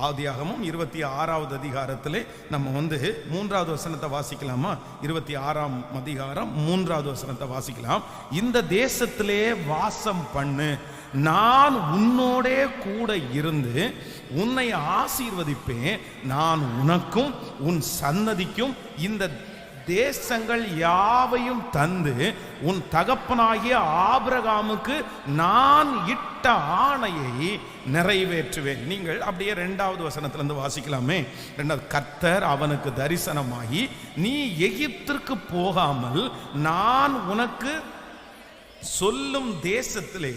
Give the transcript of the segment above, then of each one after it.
ஆதியாகமம் 26வது அதிகாரத்திலே நம்ம வந்து 3வது வசனத்தை வாசிக்கலாமா? 26ஆம் அதிகாரம் 3வது வசனத்தை வாசிக்கலாம். இந்த தேசத்திலே வாசம் பண்ணு, நான் உன்னோடே கூட இருந்து உன்னை ஆசீர்வதிப்பேன், நான் உனக்கும் உன் சன்னதிக்கும் இந்த தேசங்கள் யாவையும் தந்து உன் தகப்பனாகிய ஆபிரகாமுக்கு நான் இட்ட ஆணையை நிறைவேற்றுவேன். நீங்கள் அப்படியே 2வது வசனத்திலிருந்து வாசிக்கலாமே. 2வது, கர்த்தர் அவனுக்கு தரிசனமாகி, நீ எகிப்திற்கு போகாமல் நான் உனக்கு சொல்லும் தேசத்திலே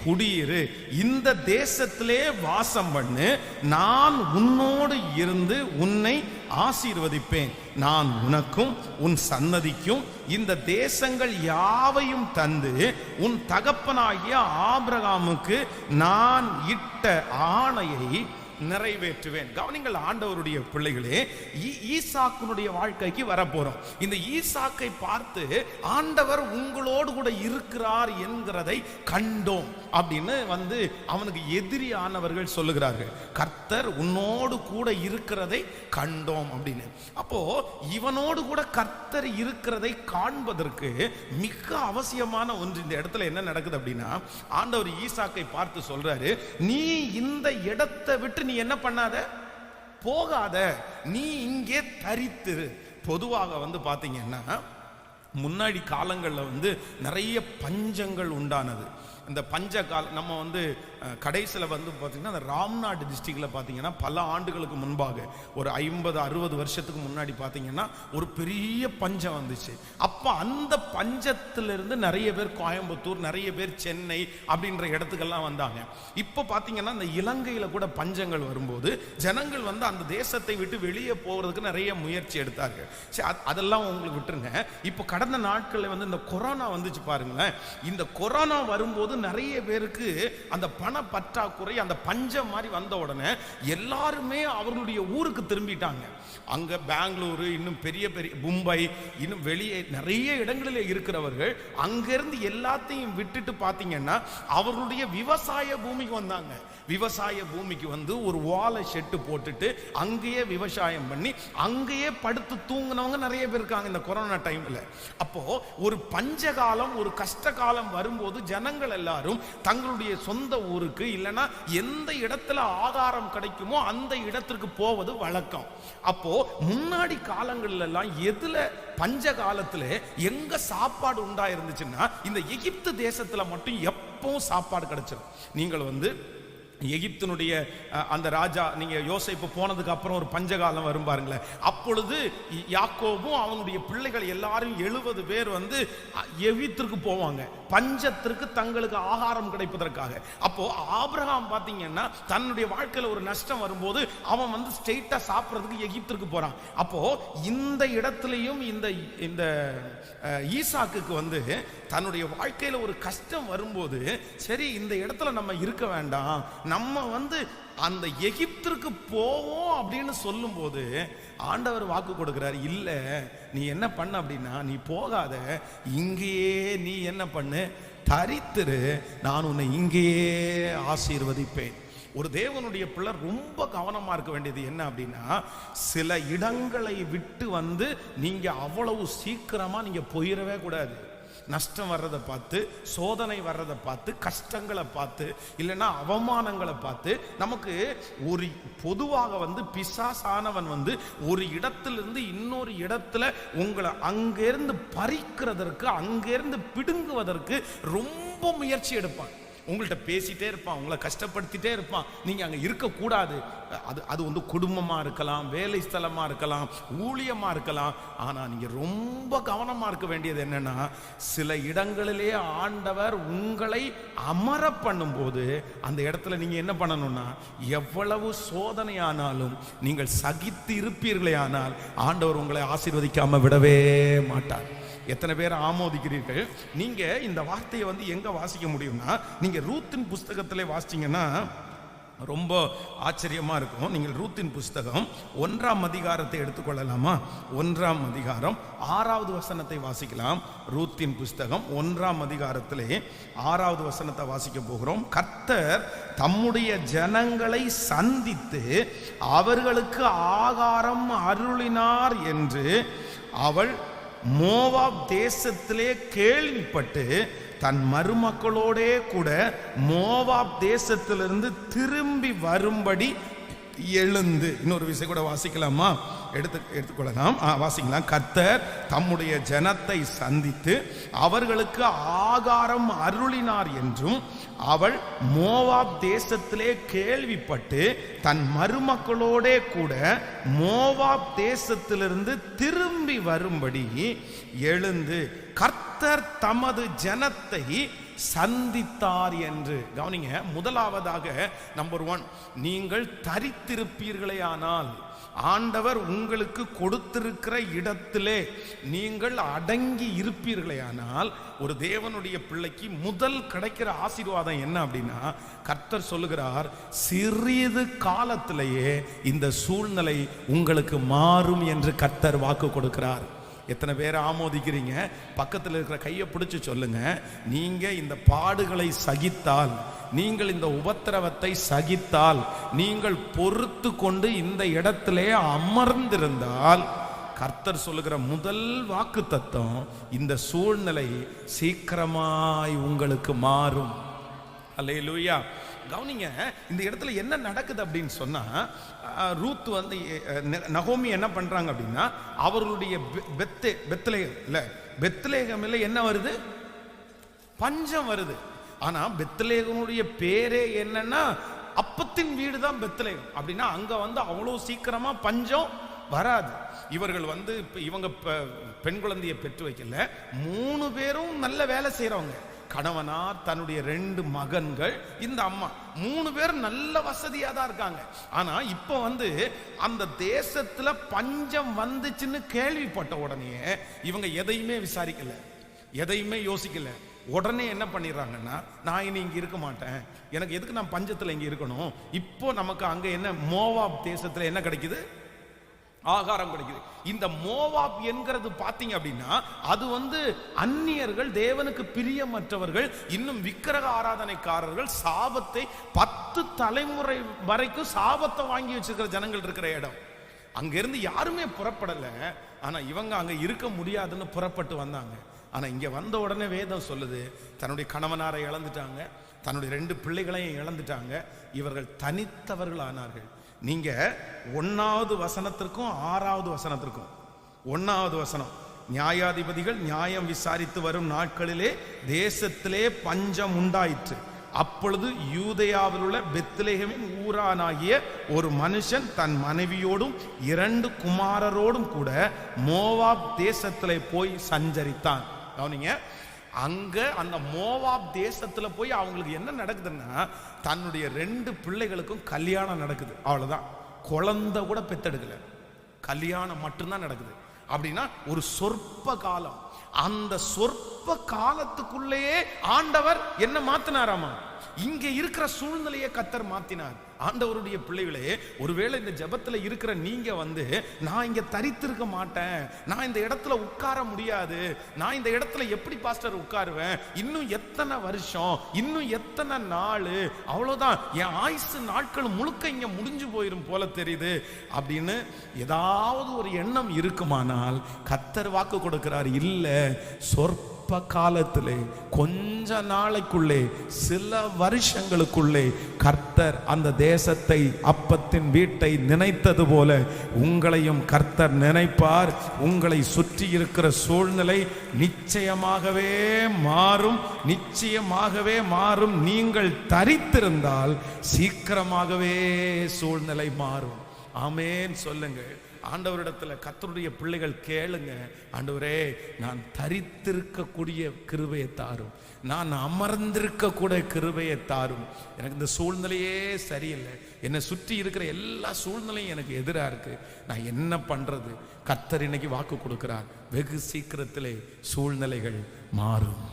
குடியிரு, இந்த தேசத்திலே வாசம் பண்ணு, நான் உன்னோடு இருந்து உன்னை ஆசீர்வதிப்பேன், நான் உனக்கும் உன் சன்னதிக்கும் இந்த தேசங்கள் யாவையும் தந்து உன் தகப்பனாகிய ஆபிரகாமுக்கு நான் இட்ட ஆணையை நிறைவேற்றுவேன். கவனிங்கள் ஆண்டவருடைய பிள்ளைகளே, ஈசாக்குனுடைய வாழ்க்கைக்கு வரப்போறோம். இந்த ஈசாக்கை பார்த்து ஆண்டவர் உங்களோடு கூட இருக்கிறார் என்கிறதை கண்டோம் அப்படின்னு வந்து அவனுக்கு எதிரியானவர்கள் சொல்லுகிறார்கள். கர்த்தர் உன்னோடு கூட இருக்கிறதை கண்டோம் அப்படின்னு. அப்போ இவனோடு கூட கர்த்தர் இருக்கிறதை காண்பதற்கு மிக அவசியமான ஒன்று இந்த இடத்துல என்ன நடக்குது அப்படின்னா, ஆண்டவர் ஈசாக்கை பார்த்து சொல்றாரு, நீ இந்த இடத்தை விட்டு நீ என்ன பண்ணாத, போகாத, நீ இங்கே தரித்திரு. பொதுவாக வந்து பாத்தீங்கன்னா முன்னாடி காலங்களில் வந்து நிறைய பஞ்சங்கள் உண்டானது. இந்த பஞ்ச காலம் நம்ம வந்து கடைசியில் வந்து பார்த்தீங்கன்னா அந்த ராம்நாடு டிஸ்ட்ரிக்டில் பார்த்தீங்கன்னா பல ஆண்டுகளுக்கு முன்பாக ஒரு 50-60 வருஷத்துக்கு முன்னாடி பார்த்தீங்கன்னா ஒரு பெரிய பஞ்சம் வந்துச்சு. அப்போ அந்த பஞ்சத்திலிருந்து நிறைய பேர் கோயம்புத்தூர், நிறைய பேர் சென்னை அப்படின்ற இடத்துக்கெல்லாம் வந்தாங்க. இப்போ பார்த்தீங்கன்னா இந்த இலங்கையில் கூட பஞ்சங்கள் வரும்போது ஜனங்கள் வந்து அந்த தேசத்தை விட்டு வெளியே போகிறதுக்கு நிறைய முயற்சி எடுத்தார்கள். சரி, அதெல்லாம் உங்களுக்கு விட்டுருங்க. இப்போ கடந்த நாட்களில் வந்து இந்த கொரோனா வந்துச்சு பாருங்களேன். இந்த கொரோனா வரும்போது நிறைய பேருக்கு அந்த பண பற்றாக்குறை, அந்த பஞ்சம் மாதிரி வந்த உடனே எல்லாருமே அவர்களுடைய ஊருக்கு திரும்பிட்டாங்க. அங்க பெங்களூரு, இன்னும் பெரிய பெரிய மும்பை, இன்னும் வெளியே நிறைய இடங்களில் இருக்கிறவர்கள் அங்கிருந்து எல்லாத்தையும் விட்டுட்டு பார்த்தீங்கன்னா அவர்களுடைய விவசாய பூமிக்கு வந்தாங்க. விவசாய பூமிக்கு வந்து ஒரு வாழை ஷெட்டு போட்டுட்டு அங்கேயே விவசாயம் பண்ணி அங்கேயே படுத்து தூங்கினவங்க நிறைய பேர் இருக்காங்க இந்த கொரோனா டைம்ல. அப்போ ஒரு பஞ்சகாலம், ஒரு கஷ்ட காலம் வரும்போது ஜனங்கள் எல்லாரும் தங்களுடைய சொந்த ஊருக்கு இல்லைன்னா எந்த இடத்துல ஆகாரம் கிடைக்குமோ அந்த இடத்திற்கு போவது வழக்கம். அப்போ முன்னாடி காலங்கள்ல எல்லாம் எதுல பஞ்ச காலத்துல எங்க சாப்பாடு உண்டா இருந்துச்சுன்னா இந்த எகிப்து தேசத்துல மட்டும் எப்பவும் சாப்பாடு கிடைச்சிடும். நீங்கள் வந்து எகிப்தினுடைய அந்த ராஜா, நீங்க யோசேப்பு போனதுக்கு அப்புறம் ஒரு பஞ்சகாலம் வரும் பாருங்களேன். அப்பொழுது யாக்கோபும் அவனுடைய பிள்ளைகள் எல்லாரும் 70 பேர் வந்து எகிப்திற்கு போவாங்க பஞ்சத்திற்கு, தங்களுக்கு ஆகாரம் கிடைப்பதற்காக. அப்போ ஆபிரகாம் பாத்தீங்கன்னா தன்னுடைய வாழ்க்கையில ஒரு நஷ்டம் வரும்போது அவன் வந்து ஸ்ட்ரெயிட்டா சாப்பிட்றதுக்கு எகிப்திற்கு போறான். அப்போ இந்த இடத்துலயும் இந்த ஈசாக்குக்கு வந்து தன்னுடைய வாழ்க்கையில ஒரு கஷ்டம் வரும்போது, சரி இந்த இடத்துல நம்ம இருக்க வேண்டாம், நம்ம வந்து அந்த எகிப்திற்கு போவோம் அப்படின்னு சொல்லும் போது ஆண்டவர் வாக்கு கொடுக்கிறார், இல்ல நீ என்ன பண்ண அப்படின்னா, நீ போகாத, இங்கேயே நீ என்ன பண்ணு, தரித்திரு, நான் உன்னை இங்கேயே ஆசீர்வதிப்பேன். ஒரு தேவனுடைய பிள்ளை ரொம்ப கவனமா இருக்க வேண்டியது என்ன அப்படின்னா, சில இடங்களை விட்டு வந்து நீங்க அவ்வளவு சீக்கிரமா நீங்க போயிடவே கூடாது. நஷ்டம் வர்றதை பார்த்து, சோதனை வர்றதை பார்த்து, கஷ்டங்களை பார்த்து, இல்லைன்னா அவமானங்களை பார்த்து, நமக்கு ஒரு பொதுவாக வந்து பிசாசானவன் வந்து ஒரு இடத்திலிருந்து இன்னொரு இடத்துல உங்களை அங்கிருந்து பறிக்கிறதற்கு, அங்கிருந்து பிடுங்குவதற்கு ரொம்ப முயற்சி எடுப்பான். உங்கள்கிட்ட பேசிட்டே இருப்பான், உங்களை கஷ்டப்படுத்திட்டே இருப்பான். நீங்க அங்க இருக்கக்கூடாது. அது வந்து குடும்பமா இருக்கலாம், வேலை ஸ்தலமா இருக்கலாம், ஊழியமா இருக்கலாம். ஆனா நீங்க ரொம்ப கவனமா இருக்க வேண்டியது என்னன்னா, சில இடங்களிலே ஆண்டவர் உங்களை அமர பண்ணும் போது அந்த இடத்துல நீங்க என்ன பண்ணணும்னா, எவ்வளவு சோதனையானாலும் நீங்கள் சகித்து இருப்பீர்களே ஆனால் ஆண்டவர் உங்களை ஆசீர்வதிக்காம விடவே மாட்டார். எத்தனை பேர் ஆமோதிக்கிறீர்கள்? நீங்க இந்த வார்த்தையை வந்து எங்க வாசிக்க முடியும்னா, நீங்க ரூத்தின் புஸ்தகத்திலே வாசிச்சீங்கன்னா ரொம்ப ஆச்சரியமா இருக்கும். நீங்கள் ரூத்தின் புஸ்தகம் 1ஆம் அதிகாரத்தை எடுத்துக்கொள்ளலாமா? 1ஆம் அதிகாரம் 6வது வசனத்தை வாசிக்கலாம். ரூத்தின் புஸ்தகம் 1ஆம் அதிகாரத்திலே 6வது வசனத்தை வாசிக்க போகிறோம். கர்த்தர் தம்முடைய ஜனங்களை சந்தித்து அவர்களுக்கு ஆகாரம் அருளினார் என்று அவள் மோவாப் தேசத்திலே கேள்விப்பட்டு தன் மருமக்களோடே கூட மோவாப் தேசத்திலிருந்து திரும்பி வரும்படி எழுந்து. இன்னொரு விஷயம் கூட வாசிக்கலாமா? எடுத்துக்கொள்ளலாம், வாசிக்கலாம். கர்த்தர் தம்முடைய ஜனத்தை சந்தித்து அவர்களுக்கு ஆகாரம் அருளினார் என்றும் அவள் மோவாப் தேசத்திலே கேள்விப்பட்டு தன் மருமக்களோடே கூட மோவாப் தேசத்திலிருந்து திரும்பி வரும்படி எழுந்து கர்த்தர் தமது ஜனத்தை சந்தித்தார் என்று. கவனிங்க, முதலாவதாக நம்பர் 1, நீங்கள் தரித்திருப்பீர்களே ஆனால் ஆண்டவர் உங்களுக்கு கொடுத்திருக்கிற இடத்திலே நீங்கள் அடங்கி இருப்பீர்களே ஆனால் ஒரு தேவனுடைய பிள்ளைக்கு முதல் கிடைக்கிற ஆசீர்வாதம் என்ன அப்படின்னா, கர்த்தர் சொல்லுகிறார், சிறிது காலத்திலேயே இந்த சூழ்நிலை உங்களுக்கு மாறும் என்று கர்த்தர் வாக்கு கொடுக்கிறார். எத்தனை பேர் ஆமோதிக்கிறீங்க? பக்கத்தில் இருக்கிற கையை பிடிச்சு சொல்லுங்க, நீங்க இந்த பாடுகளை சகித்தால், நீங்கள் இந்த உபத்திரவத்தை சகித்தால், நீங்கள் பொறுத்து கொண்டு இந்த இடத்திலே அமர்ந்திருந்தால், கர்த்தர் சொல்லுகிற முதல் வாக்கு தத்தம், இந்த சூழ்நிலை சீக்கிரமாய் உங்களுக்கு மாறும். அல்லேலூயா. கவனிங்க, இந்த இடத்துல என்ன நடக்குது அப்படின்னு சொன்னா, ரூத் வந்து நகோமி என்ன பண்றாங்க அப்படின்னா, அவர்களுடைய பெத்லேகம்ல என்ன வருது? பஞ்சம் வருது. ஆனா பெத்லேகமுடைய பேரே என்னன்னா அப்பத்தின் வீடு தான் பெத்லேகம். அப்படின்னா அங்க வந்து அவ்வளவு சீக்கிரமா பஞ்சம் வராது. இவர்கள் வந்து இவங்க பெண் குழந்தையை பெற்று வைக்கல. 3 பேரும் நல்ல வேலை செய்யறவங்க. கணவனார், தன்னுடைய 2 மகன்கள், இந்த அம்மா, 3 பேர் நல்ல வசதியா தான் இருக்காங்க. ஆனா இப்ப வந்து அந்த தேசத்துல பஞ்சம் வந்துச்சுன்னு கேள்விப்பட்ட உடனே இவங்க எதையுமே விசாரிக்கல, எதையுமே யோசிக்கல. உடனே என்ன பண்ணிடுறாங்கன்னா, நான் இனி இங்க இருக்க மாட்டேன், எனக்கு எதுக்கு நான் பஞ்சத்துல இங்க இருக்கணும். இப்போ நமக்கு அங்க என்ன, மோவாப் தேசத்துல என்ன கிடைக்குது? ஆகாரம் கிடைக்குது. இந்த மோவாப் என்கிறது பாத்தீங்க அப்படின்னா, அது வந்து அந்நியர்கள், தேவனுக்கு பிரியமற்றவர்கள், இன்னும் விக்கிரக ஆராதனைக்காரர்கள், சாபத்தை 10 தலைமுறை வரைக்கும் சாபத்தை வாங்கி வச்சிருக்கிற ஜனங்கள் இருக்கிற இடம். அங்க இருந்து யாருமே புறப்படல. ஆனா இவங்க அங்க இருக்க முடியாதுன்னு புறப்பட்டு வந்தாங்க. ஆனா இங்க வந்த உடனே வேதம் சொல்லுது, தன்னுடைய கணவனாரை இழந்துட்டாங்க, தன்னுடைய 2 பிள்ளைகளையும் இழந்துட்டாங்க. இவர்கள் தனித்தவர்கள் ஆனார்கள். நீங்க 1வது வசனத்திற்கும் 6வது வசனத்திற்கும், 1வது வசனம், நியாயாதிபதிகள் நியாயம் விசாரித்து வரும் நாட்களிலே தேசத்திலே பஞ்சம் உண்டாயிற்று. அப்பொழுது யூதேயாவில் உள்ள பெத்லேகமின் ஊரானாகிய ஒரு மனுஷன் தன் மனைவியோடும் 2 குமாரரோடும் கூட மோவாப் தேசத்திலே போய் சஞ்சரித்தான். கவனிங்க, அங்க அந்த மோவாப் தேசத்துல போய் அவங்களுக்கு என்ன நடக்குதுன்னா, தன்னுடைய 2 பிள்ளைகளுக்கும் கல்யாணம் நடக்குது. அவ்வளவுதான், குழந்தை கூட பெத்தெடுக்கல, கல்யாணம் மட்டும்தான் நடக்குது. அப்படின்னா ஒரு சொற்ப காலம், அந்த சொற்ப காலத்துக்குள்ளேயே ஆண்டவர் என்ன மாத்தினாராமா? இங்க இருக்கிற சூழ்நிலையை கர்த்தர் மாத்தினார். ஆண்டவருடைய பிள்ளைகளே, ஒருவேளை இந்த ஜெபத்துல இருக்கிற நீங்க வந்து, நான் இங்க தரித்திருக்க மாட்டேன், நான் இந்த இடத்துல உட்கார முடியாது, நான் இந்த இடத்துல எப்படி பாஸ்டர் உட்காருவேன், இன்னும் எத்தனை வருஷம், இன்னும் எத்தனை நாள், அவ்வளவுதான் என் ஆயுசு நாட்கள் முழுக்க இங்க முடிஞ்சு போயிரும் போல தெரியுது அப்படின்னு ஏதாவது ஒரு எண்ணம் இருக்குமானால், கர்த்தர் வாக்கு கொடுக்கிறார், இல்ல, சொற்ப காலத்திலே, கொஞ்ச நாளைக்குள்ளே, சில வருஷங்களுக்குள்ளே கர்த்தர் அந்த தேசத்தை, அப்பத்தின் வீட்டை நினைத்தது போல உங்களையும் கர்த்தர் நினைப்பார். உங்களை சுற்றி இருக்கிற சூழ்நிலை நிச்சயமாகவே மாறும், நிச்சயமாகவே மாறும். நீங்கள் தரித்திருந்தால் சீக்கிரமாகவே சூழ்நிலை மாறும். ஆமென் சொல்லுங்கள். ஆண்டவரிடத்துல கர்த்தருடைய பிள்ளைகள் கேளுங்க, ஆண்டவரே, நான் தரித்திருக்கக்கூடிய கிருபையை தாரும், நான் அமர்ந்திருக்கக்கூடிய கிருபையை தாரும். எனக்கு இந்த சூழ்நிலையே சரியில்லை, என்னை சுற்றி இருக்கிற எல்லா சூழ்நிலையும் எனக்கு எதிராக இருக்கு, நான் என்ன பண்றது? கர்த்தர் இன்னைக்கு வாக்கு கொடுக்கிறார், வெகு சீக்கிரத்திலே சூழ்நிலைகள் மாறும்.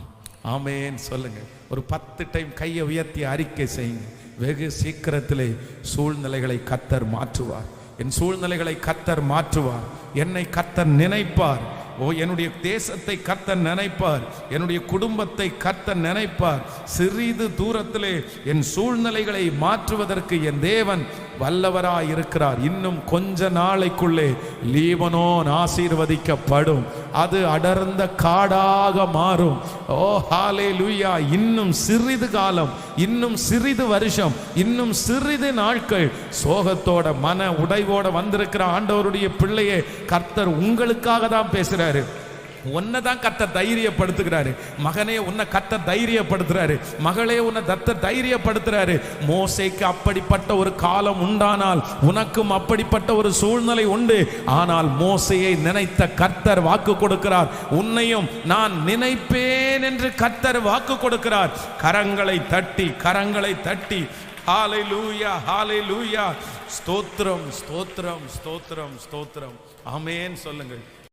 ஆமேன் சொல்லுங்க. ஒரு 10 டைம் கையை உயர்த்தி அறிக்கை செய்யுங்க. வெகு சீக்கிரத்திலே சூழ்நிலைகளை கர்த்தர் மாற்றுவார். என் சூழ்நிலைகளை கர்த்தர் மாற்றுவார். என்னை கர்த்தர் நினைப்பார். என்னுடைய தேசத்தை கர்த்தர் நினைப்பார். என்னுடைய குடும்பத்தை கர்த்தர் நினைப்பார். சிறிது தூரத்திலே என் சூழ்நிலைகளை மாற்றுவதற்கு என் தேவன் வல்லவராய் இருக்கிறார். இன்னும் கொஞ்ச நாளைக்குள்ளே லீபனோன் ஆசீர்வதிக்கப்படும். அது அடர்ந்த காடாக மாறும். ஓ ஹல்லேலூயா. இன்னும் சிறிது காலம், இன்னும் சிறிது வருஷம், இன்னும் சிறிது நாட்கள் சோகத்தோட மன உடைவோட வந்திருக்கிற ஆண்டவருடைய பிள்ளையே, கர்த்தர் உங்களுக்காக தான் பேசுறாரு. உன்னைதான் கர்த்தர் தைரியப்படுத்துகிறாரு. மகனே, உன்னை கர்த்தர் தைரியப்படுத்துறாரு. மகளே, உன்னை கர்த்தர் தைரியப்படுத்துறாரு. மோசேக்கு அப்படிப்பட்ட ஒரு காலம் உண்டானால் உனக்கும் அப்படிப்பட்ட ஒரு சூழ்நிலை உண்டு. ஆனால் மோசேயை நினைத்த கர்த்தர் வாக்கு கொடுக்கிறார். உன்னையும் நான் நினைப்பேன் என்று கர்த்தர் வாக்கு கொடுக்கிறார். கரங்களை தட்டி, கரங்களை தட்டி ஹல்லேலூயா, ஹல்லேலூயா. ஸ்தோத்திரம், ஸ்தோத்திரம், ஸ்தோத்திரம், ஸ்தோத்திரம். ஆமென் சொல்லுங்கள்.